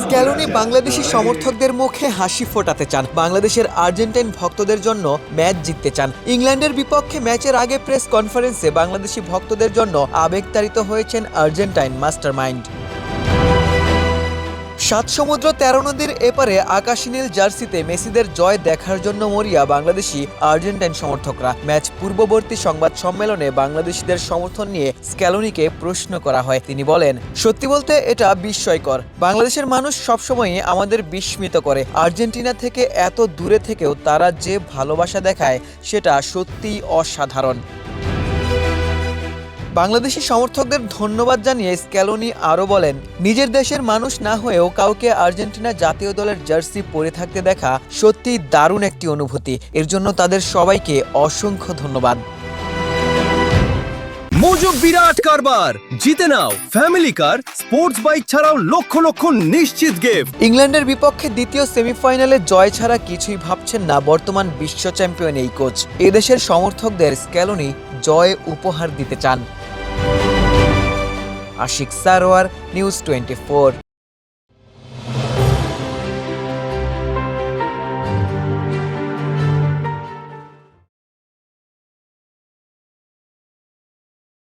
Scaloni Bangladeshi সমর্থকদের মুখে হাসি ফোটাতে চান, বাংলাদেশের আর্জেন্টাইন ভক্তদের জন্য ম্যাচ জিততে চান। ইংল্যান্ডের বিপক্ষে ম্যাচের আগে প্রেস কনফারেন্সে বাংলাদেশি ভক্তদের জন্য আবেগতাড়িত হয়েছেন আর্জেন্টাইন মাস্টারমাইন্ড। ৭ সমুদ্র ১৩ নদীর এপারে আকাশী নীল জার্সিতে মেসিদের জয় দেখার জন্য মরিয়া বাংলাদেশি আর্জেন্টাইন সমর্থকরা। ম্যাচ পূর্ববর্তী সংবাদ সম্মেলনে বাংলাদেশিদের সমর্থন নিয়ে স্ক্যালোনিকে প্রশ্ন করা হয়। তিনি বলেন, সত্যি বলতে এটা বিস্ময়কর। বাংলাদেশের মানুষ সবসময়ই আমাদের বিস্মিত করে। আর্জেন্টিনা থেকে এত দূরে থেকেও তারা যে ভালোবাসা দেখায় সেটা সত্যিই অসাধারণ। বাংলাদেশি সমর্থকদের ধন্যবাদ জানিয়ে স্ক্যালোনি আরও বলেন, নিজের দেশের মানুষ না হয়েও কাউকে আর্জেন্টিনা জাতীয় দলের জার্সি পরে থাকতে দেখা সত্যিই দারুণ একটি অনুভূতি। এর জন্য তাদের সবাইকে অসংখ্য ধন্যবাদ। মজুক বিরাট কারবার, জিতে নাও ফ্যামিলি কার, স্পোর্টস বাইক ছাড়াও লক্ষ লক্ষ নিশ্চিত গিফট। ইংল্যান্ডের বিপক্ষে দ্বিতীয় সেমিফাইনালে জয় ছাড়া কিছুই ভাবছেন না বর্তমান বিশ্ব চ্যাম্পিয়ন এই কোচ। এদেশের সমর্থকদের স্ক্যালোনি জয় উপহার দিতে চান। আশিক সারোয়ার, নিউজ 24।